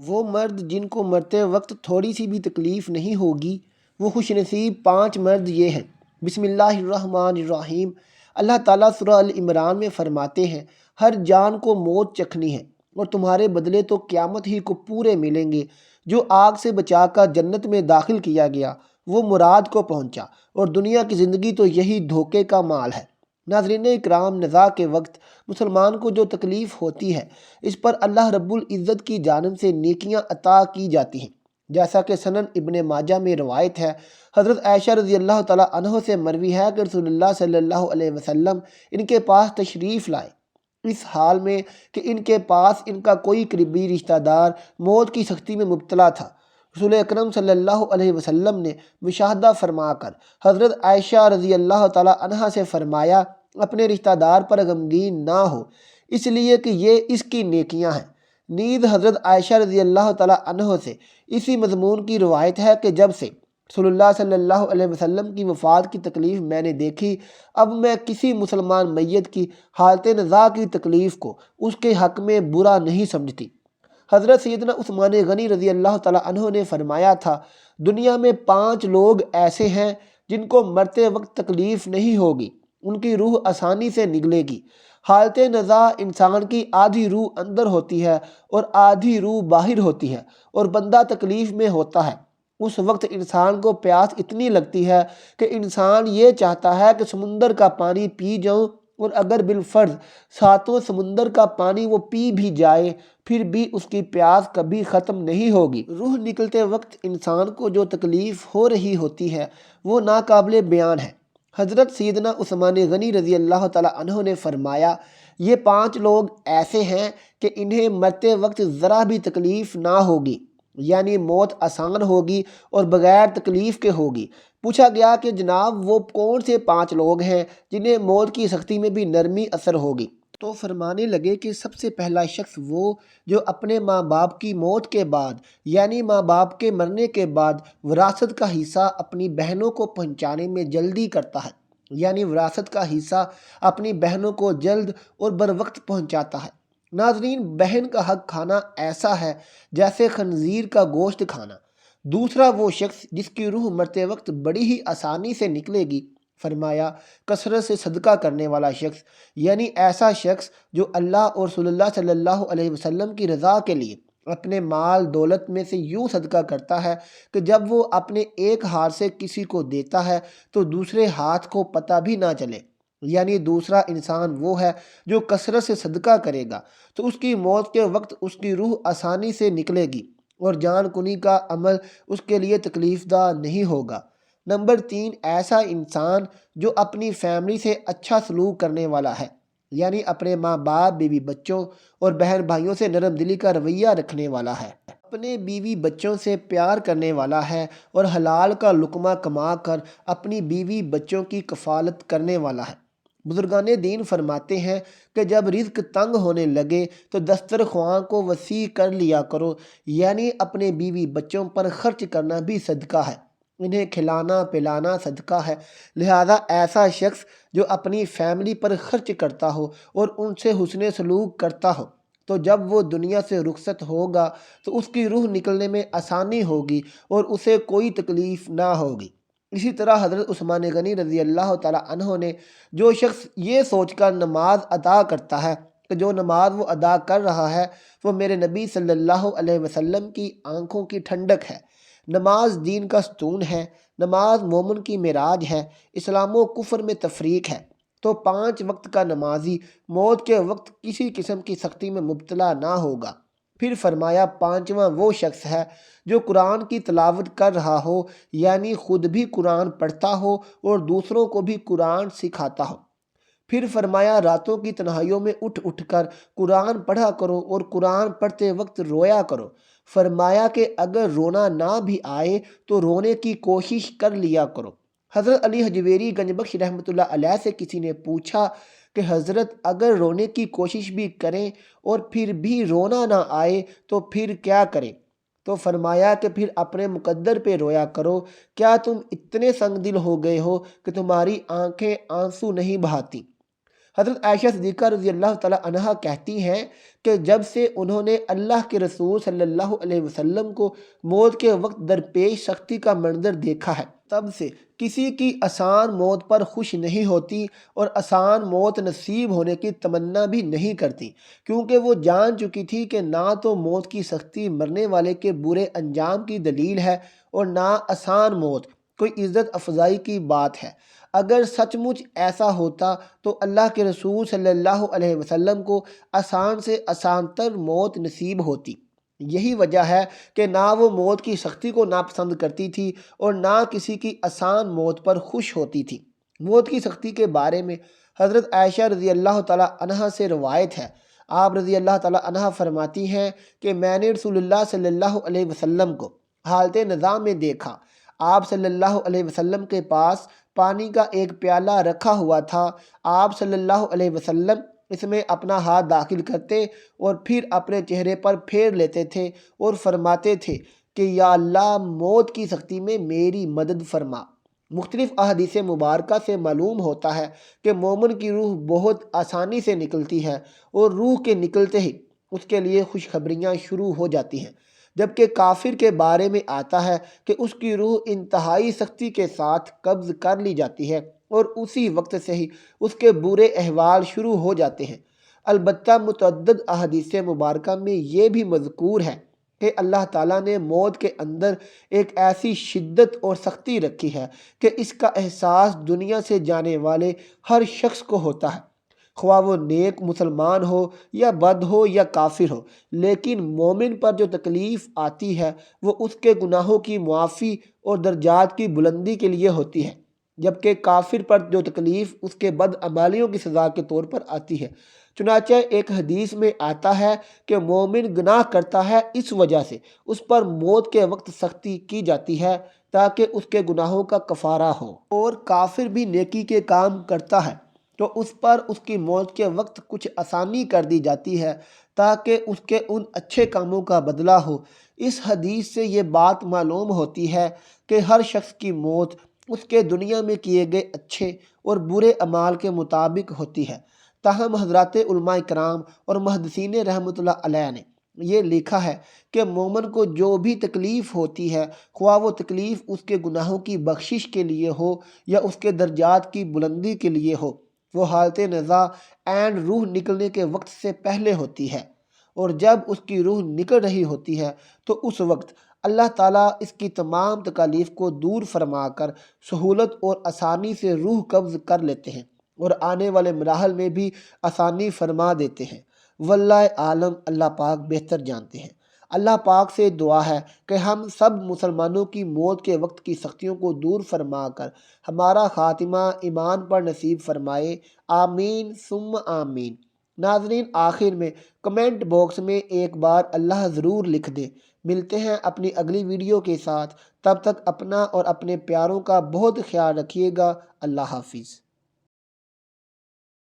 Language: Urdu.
وہ مرد جن کو مرتے وقت تھوڑی سی بھی تکلیف نہیں ہوگی، وہ خوش نصیب 5 مرد یہ ہیں۔ بسم اللہ الرحمن الرحیم۔ اللہ تعالیٰ سورہ ال عمران میں فرماتے ہیں، ہر جان کو موت چکھنی ہے اور تمہارے بدلے تو قیامت ہی کو پورے ملیں گے۔ جو آگ سے بچا کر جنت میں داخل کیا گیا وہ مراد کو پہنچا، اور دنیا کی زندگی تو یہی دھوکے کا مال ہے۔ ناظرین اکرام، نزاع کے وقت مسلمان کو جو تکلیف ہوتی ہے اس پر اللہ رب العزت کی جانب سے نیکیاں عطا کی جاتی ہیں، جیسا کہ سنن ابن ماجہ میں روایت ہے، حضرت عائشہ رضی اللہ تعالیٰ عنہ سے مروی ہے کہ رسول اللہ صلی اللہ علیہ وسلم ان کے پاس تشریف لائے، اس حال میں کہ ان کے پاس ان کا کوئی قریبی رشتہ دار موت کی سختی میں مبتلا تھا۔ رسول اکرم صلی اللہ علیہ وسلم نے مشاہدہ فرما کر حضرت عائشہ رضی اللہ تعالیٰ عنہا سے فرمایا، اپنے رشتہ دار پر غمگین نہ ہو، اس لیے کہ یہ اس کی نیکیاں ہیں۔ نیز حضرت عائشہ رضی اللہ تعالیٰ عنہ سے اسی مضمون کی روایت ہے کہ جب سے رسول اللہ صلی اللہ علیہ وسلم کی وفات کی تکلیف میں نے دیکھی، اب میں کسی مسلمان میت کی حالت نزاع کی تکلیف کو اس کے حق میں برا نہیں سمجھتی۔ حضرت سیدنا عثمان غنی رضی اللہ تعالیٰ عنہ نے فرمایا تھا، دنیا میں 5 لوگ ایسے ہیں جن کو مرتے وقت تکلیف نہیں ہوگی، ان کی روح آسانی سے نکلے گی۔ حالت نزاع انسان کی آدھی روح اندر ہوتی ہے اور آدھی روح باہر ہوتی ہے، اور بندہ تکلیف میں ہوتا ہے۔ اس وقت انسان کو پیاس اتنی لگتی ہے کہ انسان یہ چاہتا ہے کہ سمندر کا پانی پی جاؤں، اور اگر بالفرض 7 سمندر کا پانی وہ پی بھی جائے پھر بھی اس کی پیاس کبھی ختم نہیں ہوگی۔ روح نکلتے وقت انسان کو جو تکلیف ہو رہی ہوتی ہے وہ ناقابل بیان ہے۔ حضرت سیدنا عثمان غنی رضی اللہ تعالیٰ عنہ نے فرمایا، یہ 5 لوگ ایسے ہیں کہ انہیں مرتے وقت ذرا بھی تکلیف نہ ہوگی، یعنی موت آسان ہوگی اور بغیر تکلیف کے ہوگی۔ پوچھا گیا کہ جناب وہ کون سے 5 لوگ ہیں جنہیں موت کی سختی میں بھی نرمی اثر ہوگی؟ تو فرمانے لگے کہ سب سے پہلا شخص وہ جو اپنے ماں باپ کی موت کے بعد، یعنی ماں باپ کے مرنے کے بعد وراثت کا حصہ اپنی بہنوں کو پہنچانے میں جلدی کرتا ہے، یعنی وراثت کا حصہ اپنی بہنوں کو جلد اور بروقت پہنچاتا ہے۔ ناظرین، بہن کا حق کھانا ایسا ہے جیسے خنزیر کا گوشت کھانا۔ دوسرا وہ شخص جس کی روح مرتے وقت بڑی ہی آسانی سے نکلے گی، فرمایا کثرت سے صدقہ کرنے والا شخص، یعنی ایسا شخص جو اللہ اور رسول اللہ صلی اللہ علیہ وسلم کی رضا کے لیے اپنے مال دولت میں سے یوں صدقہ کرتا ہے کہ جب وہ اپنے ایک ہاتھ سے کسی کو دیتا ہے تو دوسرے ہاتھ کو پتہ بھی نہ چلے۔ یعنی دوسرا انسان وہ ہے جو کثرت سے صدقہ کرے گا تو اس کی موت کے وقت اس کی روح آسانی سے نکلے گی اور جان کنی کا عمل اس کے لیے تکلیف دہ نہیں ہوگا۔ نمبر 3، ایسا انسان جو اپنی فیملی سے اچھا سلوک کرنے والا ہے، یعنی اپنے ماں باپ، بیوی بچوں اور بہن بھائیوں سے نرم دلی کا رویہ رکھنے والا ہے، اپنے بیوی بچوں سے پیار کرنے والا ہے اور حلال کا لقمہ کما کر اپنی بیوی بچوں کی کفالت کرنے والا ہے۔ بزرگان دین فرماتے ہیں کہ جب رزق تنگ ہونے لگے تو دسترخوان کو وسیع کر لیا کرو، یعنی اپنے بیوی بچوں پر خرچ کرنا بھی صدقہ ہے، انہیں کھلانا پلانا صدقہ ہے۔ لہذا ایسا شخص جو اپنی فیملی پر خرچ کرتا ہو اور ان سے حسن سلوک کرتا ہو تو جب وہ دنیا سے رخصت ہوگا تو اس کی روح نکلنے میں آسانی ہوگی اور اسے کوئی تکلیف نہ ہوگی۔ اسی طرح حضرت عثمان غنی رضی اللہ تعالیٰ عنہ نے، جو شخص یہ سوچ کر نماز ادا کرتا ہے کہ جو نماز وہ ادا کر رہا ہے وہ میرے نبی صلی اللہ علیہ وسلم کی آنکھوں کی ٹھنڈک ہے، نماز دین کا ستون ہے، نماز مومن کی معراج ہے، اسلام و کفر میں تفریق ہے، تو 5 وقت کا نمازی موت کے وقت کسی قسم کی سختی میں مبتلا نہ ہوگا۔ پھر فرمایا 5واں وہ شخص ہے جو قرآن کی تلاوت کر رہا ہو، یعنی خود بھی قرآن پڑھتا ہو اور دوسروں کو بھی قرآن سکھاتا ہو۔ پھر فرمایا راتوں کی تنہائیوں میں اٹھ اٹھ کر قرآن پڑھا کرو اور قرآن پڑھتے وقت رویا کرو۔ فرمایا کہ اگر رونا نہ بھی آئے تو رونے کی کوشش کر لیا کرو۔ حضرت علی حجویری گنج بخش رحمۃ اللہ علیہ سے کسی نے پوچھا کہ حضرت اگر رونے کی کوشش بھی کریں اور پھر بھی رونا نہ آئے تو پھر کیا کریں؟ تو فرمایا کہ پھر اپنے مقدر پہ رویا کرو، کیا تم اتنے سنگ دل ہو گئے ہو کہ تمہاری آنکھیں آنسو نہیں بہاتی؟ حضرت عائشہ صدیقہ رضی اللہ تعالی عنہا کہتی ہیں کہ جب سے انہوں نے اللہ کے رسول صلی اللہ علیہ وسلم کو موت کے وقت درپیش سختی کا منظر دیکھا ہے، تب سے کسی کی آسان موت پر خوش نہیں ہوتی اور آسان موت نصیب ہونے کی تمنا بھی نہیں کرتی، کیونکہ وہ جان چکی تھی کہ نہ تو موت کی سختی مرنے والے کے برے انجام کی دلیل ہے اور نہ آسان موت کوئی عزت افزائی کی بات ہے۔ اگر سچ مچ ایسا ہوتا تو اللہ کے رسول صلی اللہ علیہ وسلم کو آسان سے آسان تر موت نصیب ہوتی۔ یہی وجہ ہے کہ نہ وہ موت کی سختی کو ناپسند کرتی تھی اور نہ کسی کی آسان موت پر خوش ہوتی تھی۔ موت کی سختی کے بارے میں حضرت عائشہ رضی اللہ تعالی عنہا سے روایت ہے، آپ رضی اللہ تعالی عنہا فرماتی ہیں کہ میں نے رسول اللہ صلی اللہ علیہ وسلم کو حالت نظام میں دیکھا۔ آپ صلی اللہ علیہ وسلم کے پاس پانی کا ایک پیالہ رکھا ہوا تھا، آپ صلی اللہ علیہ وسلم اس میں اپنا ہاتھ داخل کرتے اور پھر اپنے چہرے پر پھیر لیتے تھے اور فرماتے تھے کہ یا اللہ موت کی سختی میں میری مدد فرما۔ مختلف احادیث مبارکہ سے معلوم ہوتا ہے کہ مومن کی روح بہت آسانی سے نکلتی ہے اور روح کے نکلتے ہی اس کے لیے خوشخبریاں شروع ہو جاتی ہیں، جبکہ کافر کے بارے میں آتا ہے کہ اس کی روح انتہائی سختی کے ساتھ قبض کر لی جاتی ہے اور اسی وقت سے ہی اس کے برے احوال شروع ہو جاتے ہیں۔ البتہ متعدد احادیث مبارکہ میں یہ بھی مذکور ہے کہ اللہ تعالیٰ نے موت کے اندر ایک ایسی شدت اور سختی رکھی ہے کہ اس کا احساس دنیا سے جانے والے ہر شخص کو ہوتا ہے، خواہ وہ نیک مسلمان ہو یا بد ہو یا کافر ہو، لیکن مومن پر جو تکلیف آتی ہے وہ اس کے گناہوں کی معافی اور درجات کی بلندی کے لیے ہوتی ہے، جبکہ کافر پر جو تکلیف اس کے بدعمالیوں کی سزا کے طور پر آتی ہے۔ چنانچہ ایک حدیث میں آتا ہے کہ مومن گناہ کرتا ہے، اس وجہ سے اس پر موت کے وقت سختی کی جاتی ہے تاکہ اس کے گناہوں کا کفارہ ہو، اور کافر بھی نیکی کے کام کرتا ہے تو اس پر اس کی موت کے وقت کچھ آسانی کر دی جاتی ہے تاکہ اس کے ان اچھے کاموں کا بدلہ ہو۔ اس حدیث سے یہ بات معلوم ہوتی ہے کہ ہر شخص کی موت اس کے دنیا میں کیے گئے اچھے اور برے اعمال کے مطابق ہوتی ہے۔ تاہم حضرات علماء کرام اور محدثین رحمۃ اللہ علیہ نے یہ لکھا ہے کہ مومن کو جو بھی تکلیف ہوتی ہے، خواہ وہ تکلیف اس کے گناہوں کی بخشش کے لیے ہو یا اس کے درجات کی بلندی کے لیے ہو، وہ حالت نزا عین روح نکلنے کے وقت سے پہلے ہوتی ہے، اور جب اس کی روح نکل رہی ہوتی ہے تو اس وقت اللہ تعالیٰ اس کی تمام تکالیف کو دور فرما کر سہولت اور آسانی سے روح قبض کر لیتے ہیں اور آنے والے مراحل میں بھی آسانی فرما دیتے ہیں۔ واللہ عالم، اللہ پاک بہتر جانتے ہیں۔ اللہ پاک سے دعا ہے کہ ہم سب مسلمانوں کی موت کے وقت کی سختیوں کو دور فرما کر ہمارا خاتمہ ایمان پر نصیب فرمائے، آمین ثم آمین۔ ناظرین، آخر میں کمنٹ باکس میں ایک بار اللہ ضرور لکھ دیں۔ ملتے ہیں اپنی اگلی ویڈیو کے ساتھ، تب تک اپنا اور اپنے پیاروں کا بہت خیال رکھیے گا۔ اللہ حافظ۔